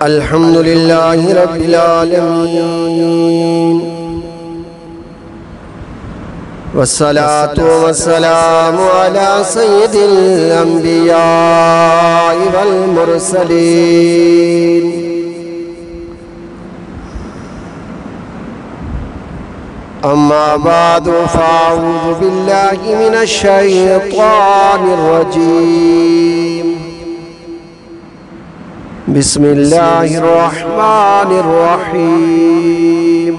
الحمد لله رب العالمين والصلاة والسلام على سيد الأنبياء والمرسلين أما بعد فأعوذ بالله من الشيطان الرجيم بسم الله الرحمن الرحيم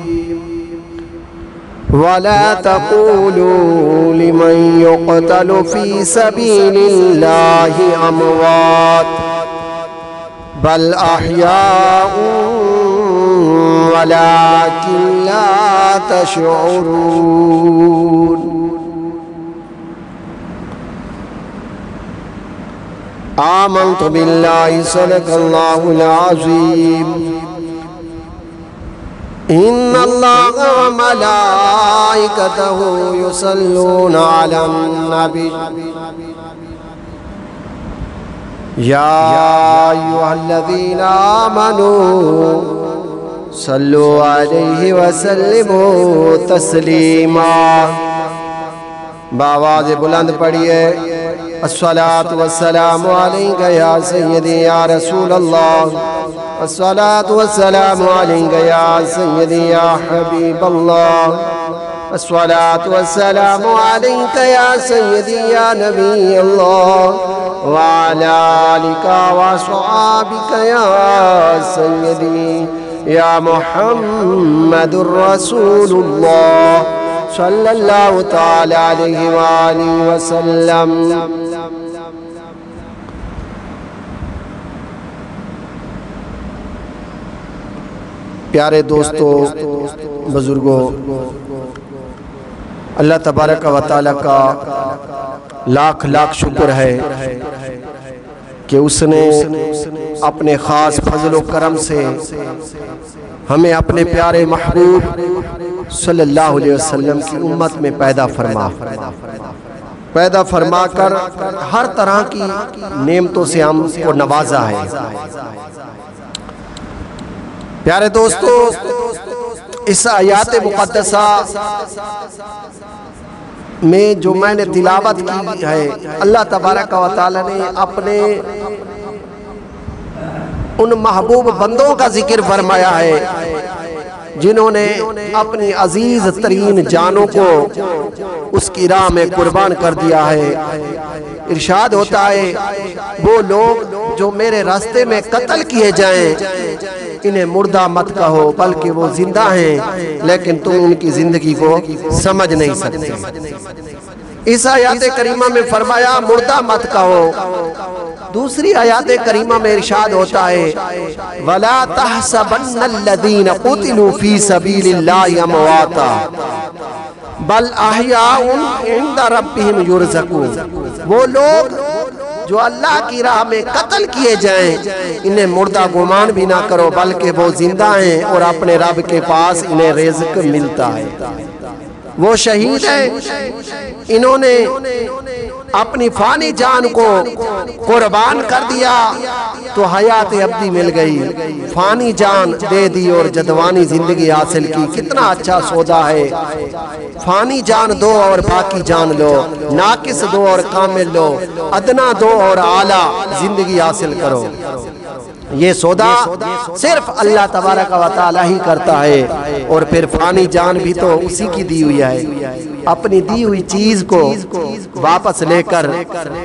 ولا تقولوا لمن يقتل في سبيل الله أموات بل أحياء ولكن لا تشعرون آمنت بالله صدق الله العظيم إن الله وملائكته يصلون على النبي يا أيها الذين آمنوا صلوا عليه وسلموا تسلیما بآواز بلند پڑھیے الصلاة والسلام علیک یا سیدی یا رسول اللہ الصلاة والسلام علیک یا سیدی یا حبیب اللہ الصلاة والسلام علیک یا سیدی یا نبی اللہ وعلى آلك وصحابك يا سيدي يا محمد رسول الله صلى الله تعالى عليه وآله وسلم پیارے دوستو بزرگوں اللہ تبارک و تعالیٰ کا لاکھ لاکھ شکر ہے کہ اس نے اپنے خاص فضل و کرم سے ہمیں اپنے پیارے محبوب صلی اللہ علیہ وسلم کی امت میں پیدا فرما کر ہر طرح کی نعمتوں سے ہم کو نوازا ہے۔ پیارے دوستو اس آیات مقدسہ میں جو میں نے تلاوت کی ہے اللہ تبارک و تعالی نے اپنے ان محبوب بندوں کا ذکر فرمایا ہے جنہوں نے اپنی عزیز ترین جانوں کو اس کی راہ میں قربان کر دیا ہے۔ ارشاد ہوتا ہے وہ لوگ جو میرے راستے میں قتل کیے جائیں انہیں مردہ مت کہو بلکہ وہ زندہ ہیں لیکن تم ان کی زندگی کو سمجھ نہیں سکتے۔ اس آیات کریمہ میں فرمایا مردہ مت کہو۔ دوسری آیات کریمہ میں ارشاد ہوتا ہے وَلَا تَحْسَبَنَّ الَّذِينَ قُتِلُوا فِي سَبِيلِ اللَّهِ أَمْوَاتًا بَلْ أَحْيَاءٌ عِندَ رَبِّهِمْ يُرْزَقُونَ۔ وہ لوگ جو اللہ کی راہ میں قتل کیے جائیں انہیں مردہ گمان بھی نہ کرو بلکہ وہ زندہ ہیں اور اپنے رب کے پاس انہیں رزق ملتا ہے۔ وہ شہید ہیں انہوں نے اپنی فانی جان کو قربان کر دیا تو حیات ابدی مل گئی، فانی جان دے دی اور جدوانی زندگی حاصل کی۔ کتنا اچھا سودا ہے، فانی جان دو اور باقی جان لو، ناقص دو اور کامل لو، ادنا دو اور اعلیٰ زندگی حاصل کرو۔ یہ سودا صرف اللہ تبارک و تعالی ہی کرتا ہے اور پھر فانی جان بھی تو اسی کی دی ہوئی ہے۔ اپنی دی ہوئی چیز کو واپس لے کر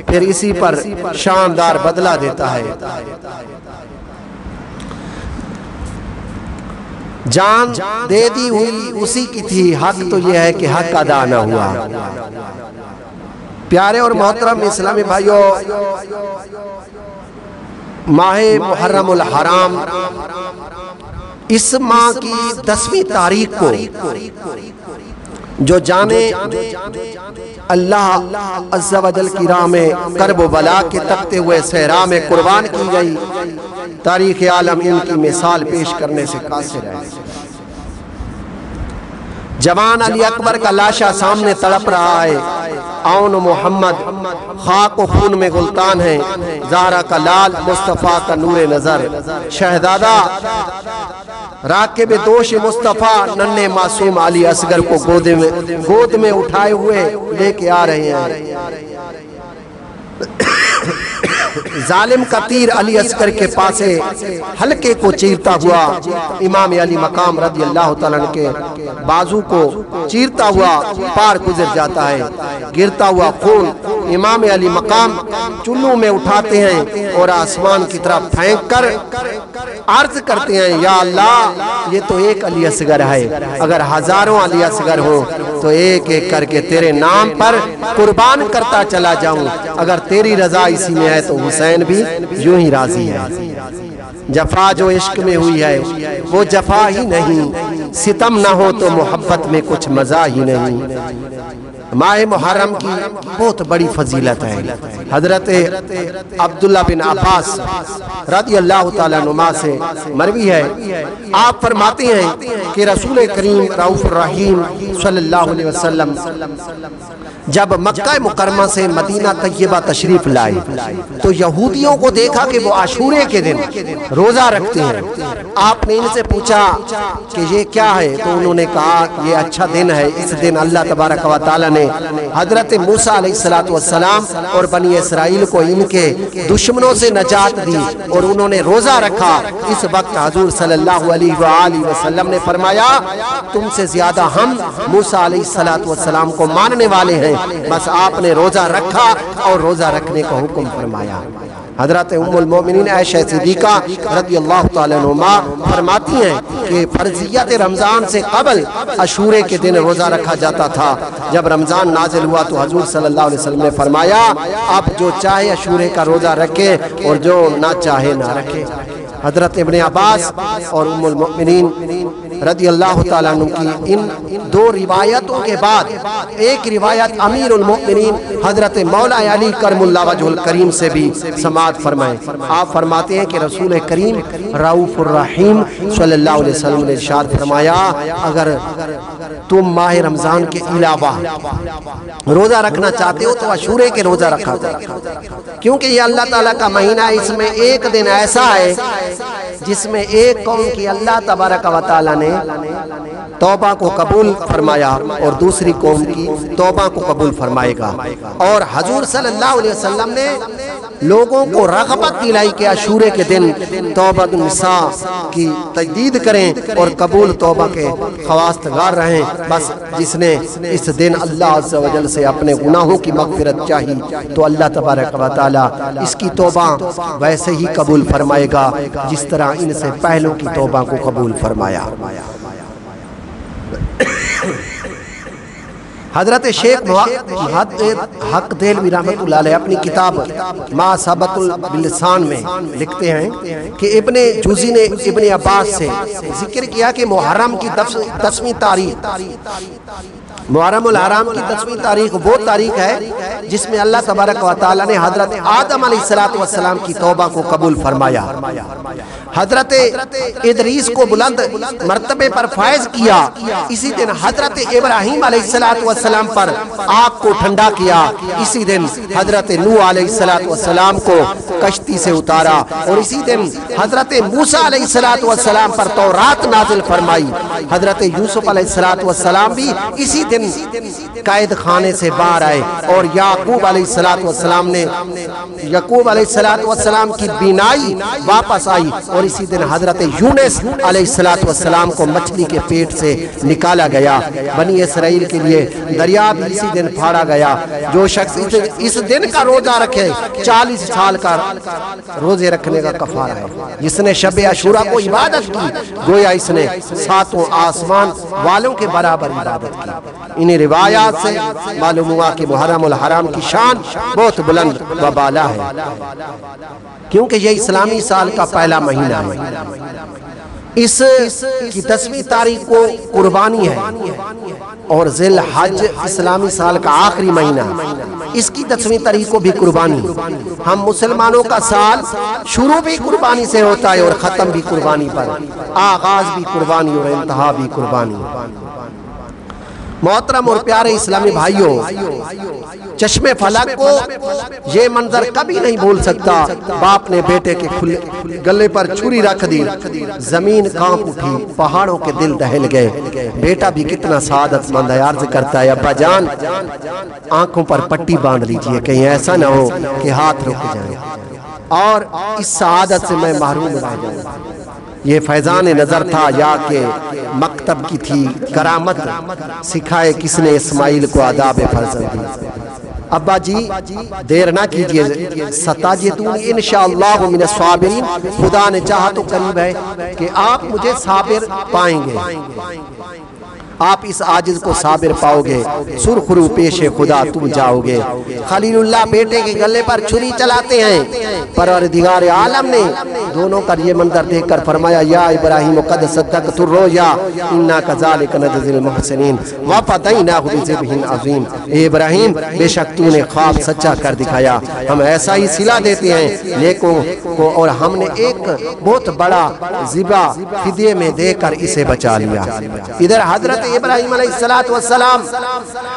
پھر اسی پر شاندار بدلہ دیتا ہے۔ جان دے دی ہوئی اسی کی تھی، حق تو یہ ہے کہ حق ادا نہ ہوا۔ پیارے اور محترم اسلامی بھائیوں، ماہ محرم الحرام اس ماہ کی 10ویں تاریخ کو جو جانے اللہ عز و جل کی راہ میں کرب و بلا کے تکتے ہوئے صحرا میں قربان کی گئی، تاریخ عالم ان کی مثال پیش کرنے سے قاصر ہے۔ جوان علی اکبر کا لاشا سامنے تڑپ رہا ہے، आउन मोहम्मद खाक व खून में गुलतान है, ज़हरा का लाल मुस्तफ़ा का नूर नज़र। शहजादा राकिब दोष मुस्तफ़ा नन्हे मासूम अली असगर को गोद में उठाए हुए लेके आ रहे हैं। जालिम का तीर अली अस्कर के पासे हल्के को चीरता हुआ इमाम अली मकाम रज़ी अल्लाह तआला अन्हु के बाजू को चीरता हुआ पार गुजर जाता है। गिरता हुआ खून इमाम अली मकाम चुल्लू में उठाते हैं और आसमान की तरफ फेंक कर अर्ज करते हैं, या अल्लाह ये तो एक अली असगर है, अगर हजारों अली असगर हो तो एक एक करके तेरे नाम पर कुर्बान करता चला जाऊं। अगर तेरी रजा इसी में है तो हुसैन भी यूं ही राजी है। जफा जो इश्क में हुई है वो जफा ही नहीं, सितम ना हो तो मोहब्बत में कुछ मजा ही नहीं। माह मुहर्रम की बहुत बड़ी फजीलत है। हजरत अब्दुल्ला बिन अब्बास रज़ी अल्लाह तआला अन्हुमा से मरवी है, आप फरमाते हैं कि रसूल करीम रऊफ रहीम सल्लल्लाहु अलैहि वसल्लम जब मक्का मुकर्रमा से मदीना तैयबा तशरीफ लाए तो यहूदियों को देखा कि वो आशूरे के दिन रोजा रखते हैं। आपने इनसे पूछा कि ये क्या है, तो उन्होंने कहा ये अच्छा दिन है, इस दिन अल्लाह तबारक व तआला ने हजरत मूसा अलैहिस्सलातु वस्सलाम और बनी इसराइल को इनके दुश्मनों से नजात दी और उन्होंने रोजा रखा। इस वक्त हुजूर सल्लल्लाहु अलैहि वसल्लम ने फरमाया, तुमसे ज्यादा हम मूसा अलैहिस्सलातु वस्सलाम को मानने वाले हैं, बस आपने रोजा रखा और रोजा रखने का हुक्म फरमाया। हजरत उम्मुल मोमिनीन आयशा सिद्दीका रज़ी अल्लाह तआला अन्हा फरमाती हैं कि फर्जियत रमजान से कबल अशूरे के दिन रोजा रखा जाता था। जब रमजान नाजिल हुआ तो हुजूर सल्लल्लाहु अलैहि वसल्लम ने फरमाया, अब जो चाहे अशूरे का रोजा रखे और जो ना चाहे ना रखे। हजरत इब्ने अब्बास और उम्मुल मोमिनीन रज़ी अल्लाह तआला अन्हु की इन दो रिवायतों के बाद एक रिवायत अमीरुल मोमिनीन हजरत मौला अली करमुल्लाह वजहुल करीम से भी समाअत फरमाए। आप फरमाते हैं कि रसूल करीम रऊफुर रहीम सल्लल्लाहु अलैहि वसल्लम ने इरशाद फरमाया, अगर तुम माह रमजान के अलावा रोजा रखना चाहते हो तो अशूरे के रोजा रखा करो, क्योंकि ये अल्लाह ताला का महीना है। इसमें एक दिन ऐसा है जिसमें एक कौम की अल्लाह तबारक व तआला ने तौबा को कबूल फरमाया और दूसरी कौम की तौबा को कबूल फरमाएगा। और हुजूर सल्लल्लाहु अलैहि वसल्लम ने लोगों को रग़बत दिलाई कि अशूरे के दिन तौबा निसा की तजदीद करें और कबूल तौबा के ख्वास्तगार रहें। बस जिसने इस दिन अल्लाह अज़्ज़ा व जल से अपने गुनाहों की मग़फ़िरत चाही तो अल्लाह तबारक व तआला इसकी तौबा वैसे ही कबूल फरमाएगा जिस तरह इनसे पहलों की तौबा को कबूल फरमाया। हजरत शेख हक देलवी रहमतुल्लाह अलैह अपनी किताब मासबतुल बिलसान में लिखते हैं कि इब्ने जुज़ी ने इब्ने अब्बास से जिक्र किया कि मुहर्रम की 10वीं तारीख मुहर्रमुल हराम की 10वीं तारीख वो तारीख है जिसमें अल्लाह तबारक व तआला ने हजरत आदम अलैहिस्सलातु वस्सलाम की तौबा को कबूल फरमाया। हजरत इदरीस को बुलंद मर्तबे पर फायज किया। इसी दिन हजरत इब्राहीम अलैहिस्सलातु वस्सलाम पर आग को ठंडा किया। इसी दिन हजरत नूह अलैहिस्सलातु वस्सलाम को कश्ती से उतारा और इसी दिन हजरत मूसा अलैहिस्सलातु वस्सलाम पर तौरात नाजिल फरमाई। हजरत यूसुफ अलैहिस्सलातु वस्सलाम भी इसी दिन कैद खाने से बाहर आए और याकूब अलैहिस्सलातु वस्सलाम की बीनाई वापस आई और इसी दिन हजरत यूनुस अलैहिस्सलातु वस्सलाम को मछली के पेट से निकाला गया। बनी इसराइल के लिए दरिया भी इसी दिन फाड़ा गया। जो शख्स इस दिन का रोजा रखे 40 साल का रोजे रखने का कफारा है। जिसने शब अशूरा को इबादत की गोया इसने 7 आसमान वालों के बराबर इबादत की। इन्हीं रिवायात से मालूम हुआ कि मुहर्रमुल हराम की शान बहुत बुलंद व बाला है, क्योंकि ये इस्लामी साल का पहला महीना है। इस की 10वीं तारीख को कुर्बानी है और ज़िल हज इस्लामी साल का आखिरी महीना, इसकी 10वीं तारीख को भी कुर्बानी। हम मुसलमानों का साल शुरू भी कुर्बानी से होता है और ख़त्म भी कुर्बानी पर, आगाज भी कुर्बानी और इंतहा भी कुर्बानी। मोहतरम और प्यारे इस्लामी भाइयों, चश्मे फलक को ये मंजर कभी नहीं भूल सकता। बाप ने बेटे के गले पर छुरी रख दी, जमीन कांप उठी, पहाड़ों के दिल दहल गए। बेटा भी कितना सादतमंद है, अर्ज करता है अब्बा जान आंखों पर पट्टी बांध लीजिए, कहीं ऐसा ना हो कि हाथ रुक जाए और इस सआदत से मैं महरूम रह जाऊं। ये फैजान नजर था या कि मकतब की थी करामत, सिखाए किसने इस्माइल को आदाब फर्जंदी। अब्बा जी देर ना कीजिए, सताजिदून इंशाअल्लाह मिनस साबिरीन, खुदा ने चाहा तो करीब है कि आप मुझे साबिर पाएंगे, आप इस आजिज को साबिर पाओगे, सुरखरू पेशे खुदा तुम जाओगे। खलीलुल्लाह बेटे के गले पर छुरी चलाते हैं। परवरदिगार आलम ने दोनों का ये मंजर देखकर फरमाया या इब्राहीम कद सद्दक़्तुर रुया इन्ना कज़ालिक नजज़िल मुहसिनीन व फ़दैनाहु बिज़िब्हिन अज़ीम। ए इब्राहीम बेशक तूने ख्वाब सच्चा कर दिखाया, हम ऐसा ही सिला देते हैं नेकों को, और हमने एक बहुत बड़ा ज़िबा फिदिये में देकर इसे बचा लिया। इधर हजरत इब्राहीम अलैहिस्सलातु वस्सलाम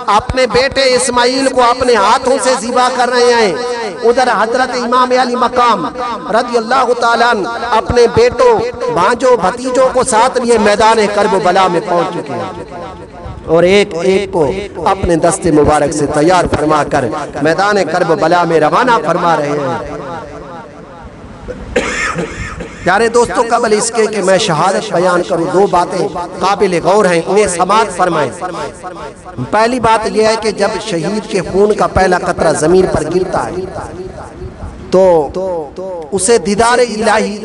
अपने बेटे इस्माइल को अपने हाथों से ज़िबा कर रहे हैं, उधर हजरत इमाम अली मकाम रज़ियल्लाहु ताला अपने बेटों भांजों भतीजों को साथ लिए मैदान करबला में पहुंच चुके हैं और एक एक को अपने दस्ते मुबारक से तैयार फरमा कर मैदान करबला में रवाना फरमा रहे हैं। प्यारे दोस्तों, कबल इसके कि मैं शहादत बयान करूं, दो बातें काबिल गौर हैं, उन्हें समाअत फरमाएं। पहली बात यह है कि जब शहीद के खून का पहला कतरा जमीन पर गिरता है तो उसे दीदार इलाही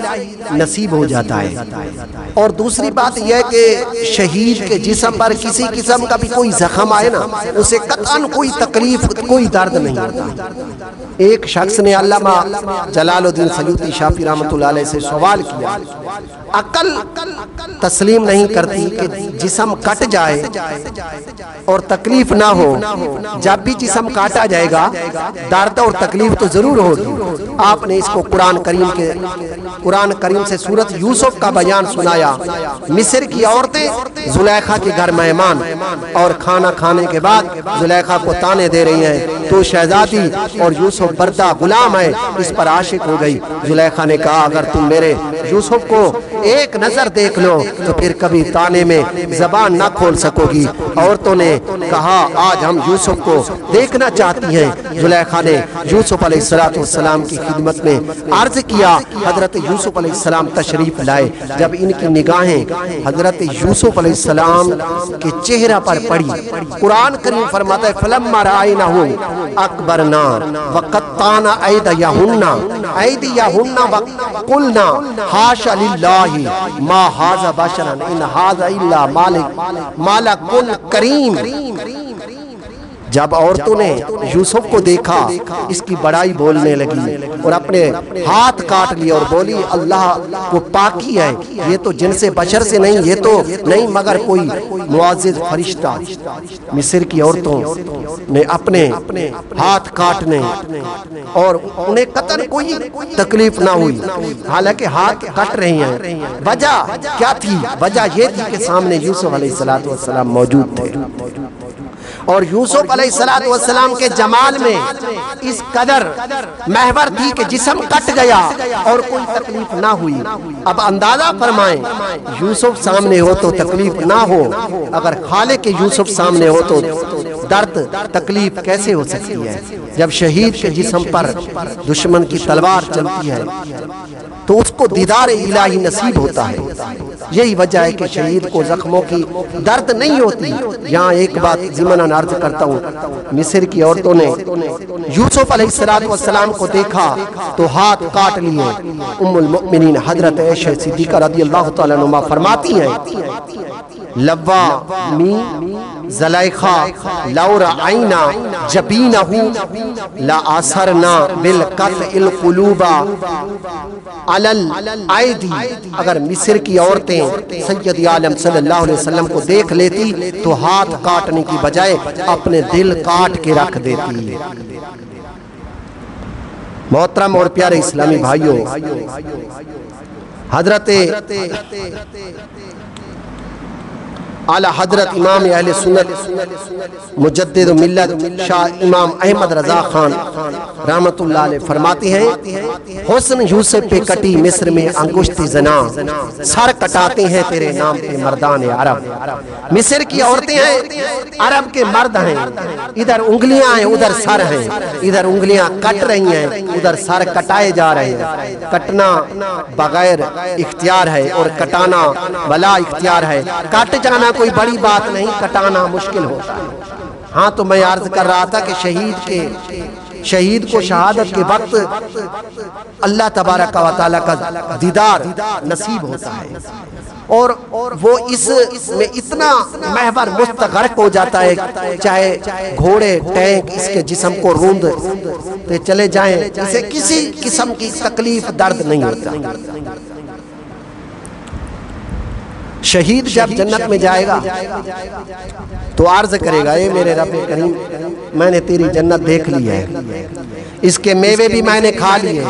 नसीब हो जाता है। और दूसरी बात यह है कि शहीद के जिस्म पर किसी किस्म का भी कोई जख्म आए ना, उसे कतन कोई तकलीफ कोई दर्द नहीं होता। एक शख्स ने अल्लामा जलालुद्दीन सयूती शाफी रहमतुल्लाह अलैह से सवाल किया, अकल तस्लीम नहीं करती कि जिस्म कट जाए और तकलीफ ना हो, जब भी जिस्म काटा जाएगा दर्द और तकलीफ तो जरूर होगी। आपने इसको कुरान करीम से सूरत यूसुफ का बयान सुनाया। मिस्र की औरतें जुलेखा के घर मेहमान और खाना खाने के बाद जुलेखा को ताने दे रही हैं, तो शहजादी और यूसुफ बर्दा गुलाम है, इस पर आशिक हो गई। जुलेखा ने कहा अगर तुम मेरे यूसुफ को एक नजर देख लो तो फिर कभी ताने में जबान ना खोल सकोगी। औरतों ने कहा आज हम यूसुफ को देखना चाहती हैं। जुलेखा ने यूसुफ अलैहिस्सलाम की खिदमत में अर्ज किया। हजरत यूसुफ अलैहिस्सलाम तशरीफ लाए। जब इनकी निगाहें हजरत यूसुफ अलैहिस्सलाम के चेहरा पर पड़ी, कुरान करीम फरमाता है फलम्मा रअयनहु अकबरना व क़त्ताना ऐदियहुन्ना व क़ुलना हाशा लिल्लाहि मा हाज़ा बशरन इन हाज़ा इल्ला मालिकुन करीम। जब औरतों ने यूसुफ को देखा इसकी बड़ाई बोलने लगी और अपने हाथ काट लिए और बोली अल्लाह को पाकी है, ये तो जिनसे बशर से नहीं, ये तो नहीं मगर कोई मुआज़्ज़िज़ फरिश्ता। मिस्र की औरतों ने अपने हाथ काटने और उन्हें कतन कोई तकलीफ ना हुई, हालांकि हाथ कट रहे हैं। वजह क्या थी? वजह ये थी कि सामने यूसुफ अलैहिस्सलातु वस्सलाम मौजूद थे और यूसुफ अलैहिस्सलाम के जमाल में इस कदर महवर थी कि जिस्म कट गया और कोई तकलीफ ना हुई। अब अंदाजा फरमाएं, यूसुफ सामने हो तो तकलीफ ना हो, अगर खाले के यूसुफ सामने हो तो दर्द तकलीफ कैसे हो सकती है? जब शहीद के जिस्म पर दुश्मन की तलवार चलती है तो उसको दीदार इलाही नसीब होता है। यही वजह है कि शहीद को जख्मों की दर्द नहीं होती। यहाँ एक बात ज़िमनन अर्ज करता हूँ, मिस्र की औरतों ने यूसुफ अलैहिस्सलाम को देखा तो हाथ काट लिए। उम्मुल मुमिनीन हजरत आयशा सिद्दीक़ा रज़ियल्लाहु तआला अन्हा फरमाती हैं लव्वा मी ज़ुलैखा लौरा आइना जबीनहु ला असरना बिल कत्इल कुलूबा अलल आयदी। अगर मिस्र की औरतें सैयद आलम सल्लल्लाहु अलैहि वसल्लम को देख लेती तो हाथ काटने की बजाय अपने दिल काट के रख देती। मोहतरम और प्यारे इस्लामी भाइयों, हजरत आला हजरत इमाम अहले सुन्नत मुजद्दिद मिल्लत शाह इमाम अहमद रजा खान रहमतुल्लाह अलैह फरमाते हैं, हुस्न यूसुफ पे कटी मिस्र में अंगुश्त जना, सर कटाते हैं तेरे नाम पे मर्दान अरब। मिस्र की औरतें हैं, अरब के मर्द हैं, इधर उंगलियां हैं उधर सर हैं, इधर उंगलियां कट रही हैं उधर सर कटाए जा रहे हैं। कटना बगैर इख्तियार है और कटाना भला इख्तियार है। कट जाना कोई बड़ी बात नहीं, कटाना मुश्किल होता है। हाँ, तो मैं अर्ज कर रहा था कि शहीद को शहादत के वक्त अल्लाह तबारक व तआला का दीदार नसीब होता है और वो इसमें इतना महवर मुस्तगरक हो जाता है, चाहे घोड़े टैंक इसके जिस्म को रूंधते चले जाएं, इसे किसी किस्म की तकलीफ दर्द नहीं होता। शहीद जब जन्नत में जाएगा तो अर्ज करेगा, ए मेरे रब करीम, मैंने तेरी जन्नत देख ली है, इसके मेवे भी मैंने खा लिए,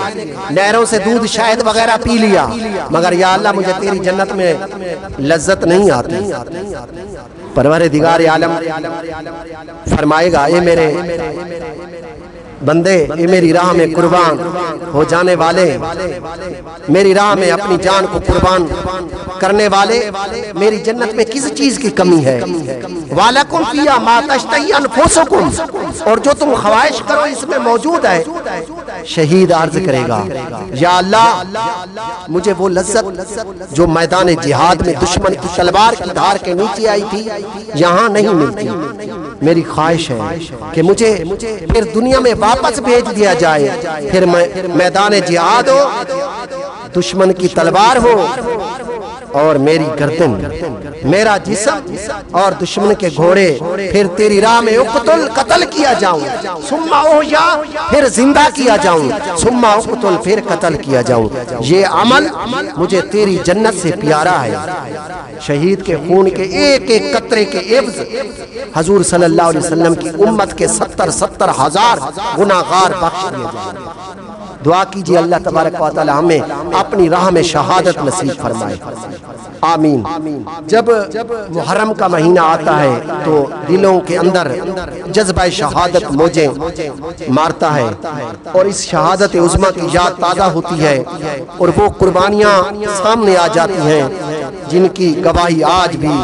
नहरों से दूध शहद वगैरह पी लिया, मगर या अल्लाह मुझे तेरी जन्नत में लज्जत नहीं आती। परवरदिगार आलम फरमाएगा, ए मेरे बंदे, ये मेरी राह में कुर्बान हो जाने वाले, मेरी राह में अपनी जान को कुर्बान करने वाले, मेरी जन्नत में किस चीज की कमी है? वालकुम फिया मा तश्तही अनफुसुकुम, और जो तुम ख्वाहिश करो इसमें मौजूद है। शहीद अर्ज करेगा, या अल्लाह मुझे वो लज्जत जो मैदान जिहाद में दुश्मन की तलवार की धार के नीचे आई थी यहाँ नहीं मिलती। मेरी ख्वाहिश है कि मुझे फिर दुनिया में वापस भेज दिया जाए, फिर मैदान जिहाद हो, दुश्मन की तलवार हो और मेरी गर्दन, मेरा जिस्म और दुश्मन के घोड़े, फिर तेरी राह में उक़्तुल कत्ल किया जाऊं, सुम्मा उहया, फिर जिंदा किया जाऊं, सुम्मा उक़्तुल, फिर कत्ल किया जाऊं। ये अमल मुझे तेरी जन्नत से प्यारा है। शहीद के खून के एक एक कतरे के एवज हजूर सल्लल्लाहु अलैहि वसल्लम की उम्मत के 70 हजार गुनाहगार बख्श दिए जाएंगे। दुआ कीजिए अल्लाह तबारक व तआला हमें अपनी राह में शहादत नसीब फरमाए, आमीन। जब मुहर्रम का महीना आता है तो दिलों के अंदर जज्बा शहादत मौजें मारता है और इस शहादत उज़्मा की याद ताज़ा होती है और वो कुर्बानियाँ सामने आ जाती हैं जिनकी गवाही आज भी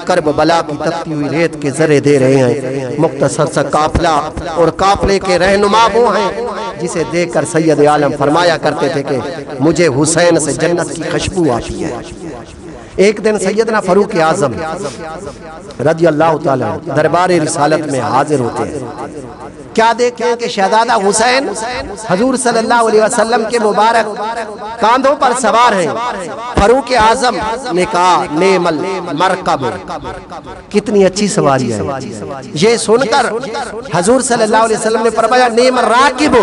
करबला की तपती हुई रेत के जरे दे रहे हैं। मुख्तसर सा काफिला और काफिले के रहनुमा वो हैं जिसे देखकर सैयद आलम फरमाया करते थे कि मुझे हुसैन से जन्नत की खुशबू आती है। एक दिन सैयदना फारूक आज़म रज़ी अल्लाह ताला दरबार रिसालत में हाजिर होते हैं। क्या देखते हैं कि शहजादा हुसैन हजूर सल्लल्लाहु अलैहि वसल्लम के मुबारक कांधों पर सवार हैं। फारूक आज़म ने कहा, नेमल मरकब, कितनी अच्छी सवारी है। ये सुनकर हजूर सल्लल्लाहु अलैहि वसल्लम ने फरमाया, नेमल राकिब,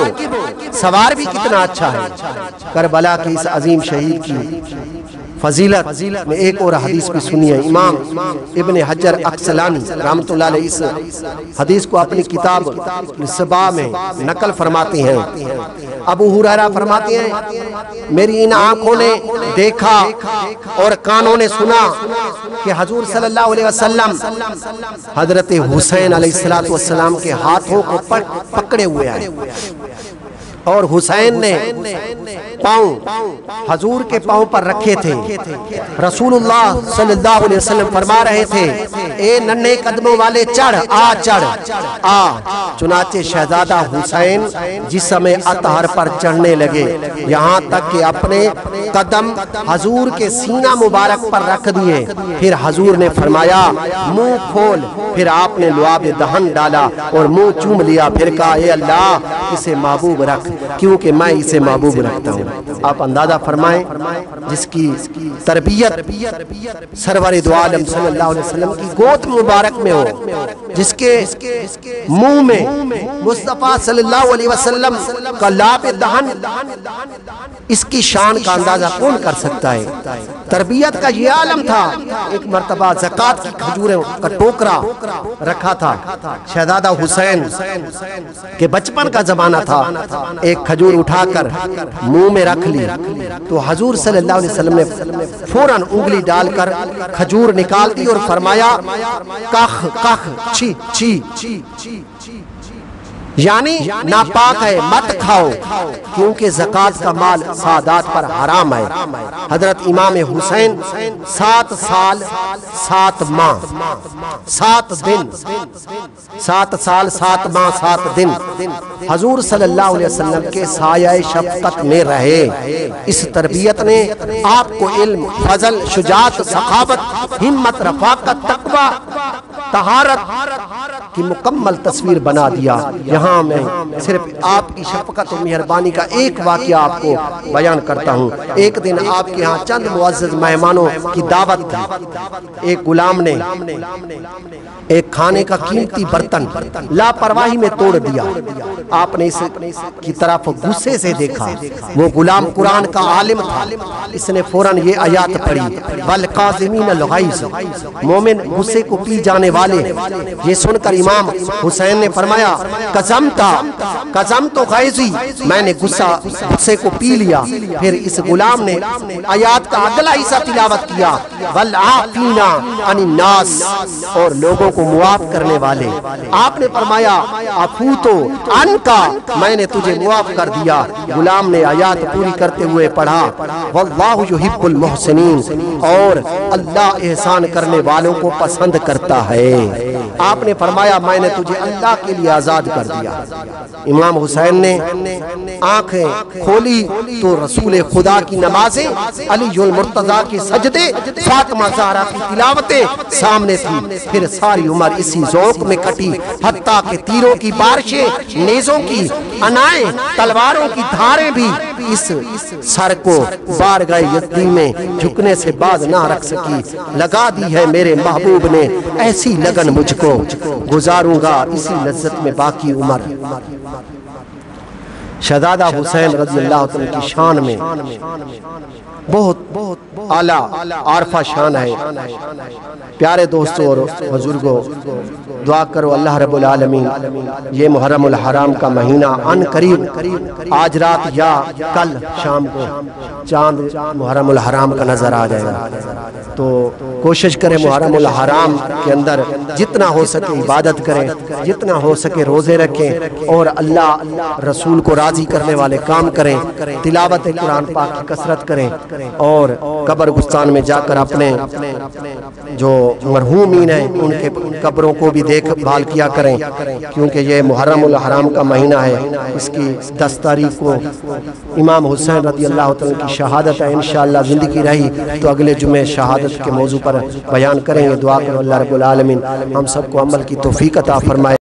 सवार भी कितना अच्छा है। करबला की इस अजीम शहीद की फजीलत में एक और हदीस भी सुनिए। इमाम इब्न हजर अक्सलानी रहमतुल्लाह अलैह इस हदीस को अपनी किताब सबा में नकल फरमाते हैं। अबू हुरैरा फरमाते हैं, मेरी इन आंखों ने देखा और कानों ने सुना कि हजूर सल्लल्लाहु अलैहि वसल्लम हजरत हुसैन अलैहिस्सलातु वस्सलाम के हाथों को पकड़े हुए हैं और हुसैन ने पाँव हजूर के पाँव पर रखे थे। रसूलुल्लाह सल्लल्लाहु अलैहि वसल्लम फरमा रहे थे, ए नन्हे कदमों वाले चढ़ आ। चुनाचे शहजादा हुसैन जिस समय अतहर पर चढ़ने लगे, यहाँ तक कि अपने कदम हजूर के सीना मुबारक पर रख दिए। फिर हजूर ने फरमाया, मुंह खोल। फिर आपने लुआब दहन डाला और मुंह चूम लिया। फिर कहा, ए अल्लाह इसे महबूब रख, क्योंकि मैं इसे महबूब रखता हूँ। आप अंदाजा फरमाएं, जिसकी तरबियत सरवर दो आलम सल्लल्लाहु अलैहि वसल्लम की गोद मुबारक में हो, जिसके मुंह में मुस्तफा सल्लल्लाहु अलैहि वसल्लम का लाब दहन, इसकी शान का अंदाजा कौन कर सकता है। تربیت کا یہ عالم تھا۔ ایک مرتبہ زکوٰۃ کی کھجوروں کا ٹوکرا رکھا تھا، شہزادہ حسین کے بچپن کا زمانہ تھا، ایک کھجور اٹھا کر منہ میں رکھ لی تو حضور صلی اللہ علیہ وسلم نے فوراً انگلی ڈال کر کھجور نکال دی اور فرمایا کخ کخ چھی چھی، یعنی ناپاک ہے، مت کھاؤ، کیونکہ زکوٰۃ کا مال سادات پر حرام ہے۔ حضرت امام حسین 7 سال 7 ماہ 7 دن 7 سال 7 ماہ 7 دن حضور صلی اللہ علیہ وسلم کے سایہ شفقت میں رہے۔ اس تربیت نے آپ کو علم، فضل، شجاعت، سخاوت، ہمت، رفاقت، تقوی، طہارت کی مکمل تصویر بنا دیا۔ یہاں میں صرف آپ کی شفقت و مہربانی کا ایک واقعہ آپ کو بیان کرتا ہوں۔ ایک دن آپ کے ہاں چند معزز مہمانوں کی دعوت تھی۔ ایک غلام نے ایک کھانے کا قیمتی برتن لاپرواہی میں توڑ دیا۔ آپ نے اس کی طرف غصے سے دیکھا۔ وہ غلام قرآن کا عالم تھا، اس نے فوراً یہ آیات پڑھی، والقاظمین الغیظ، مومن غصے کو پی جانے والے۔ یہ سن کر امام حسین نے فرمایا قزمت غیظی، میں نے غصے کو پی لیا۔ پھر اس غلام نے آیات کا اگلا حصہ تلاوت کیا، والعافین عن الناس، اور لوگوں کو معاف کرنے والے۔ آپ نے فرمایا عفوت عنک، میں نے تجھے معاف کر دیا۔ غلام نے آیات پوری کرتے ہوئے پڑھا، واللہ یحب المحسنین، اور اللہ احسان کرنے والوں کو پسند کرتا ہے۔ آپ نے فرمایا میں نے تجھے اللہ کے لیے آزاد کر دیا۔ امام حسین نے آنکھیں کھولی تو رسول خدا کی نمازیں، علی المرتضیٰ کی سجدے، فاطمہ زہرا کی تلاوتیں سامنے تھی۔ پھر ساری عمر اسی ذوق میں کٹی، حتیٰ کہ تیروں کی بارشیں، نیزوں کی انائیں، تلواروں کی دھاریں بھی اس سر کو بارگاہ یزدی میں جھکنے سے باز نہ رکھ سکی۔ لگا دی ہے میرے محبوب نے ایسی لگن مجھ کو، گزاروں گا اسی لذت میں باقی عمر۔ شہزادہ حسین رضی اللہ عنہ کی شان میں بہت اعلیٰ عارفہ شان ہے۔ پیارے دوستوں اور بزرگوں، دعا کرو اللہ رب العالمین یہ محرم الحرام کا مہینہ ان قریب آج رات یا کل شام کو چاند محرم الحرام کا نظر آ جائے گا، تو کوشش کریں محرم الحرام کے اندر جتنا ہو سکے عبادت کریں، جتنا ہو سکے روزے رکھیں، اور اللہ رسول کو راضی کرنے والے کام کریں، تلاوت قرآن پاک کی کثرت کریں، اور قبر گستان میں جا کر اپنے جو مرحومین ہیں ان کے قبروں کو بھی دیکھ بھال کیا کریں، کیونکہ یہ محرم الحرام کا مہینہ ہے۔ اس کی 10 تاریخ کو امام حسین رضی اللہ عنہ کی شہادت ہے۔ انشاءاللہ زندگی رہی تو اگلے جمعے شہادت کے موضوع پر بیان کریں گے۔ دعا کرو اللہ رب العالمین ہم سب کو عمل کی توفیق عطا فرمائے۔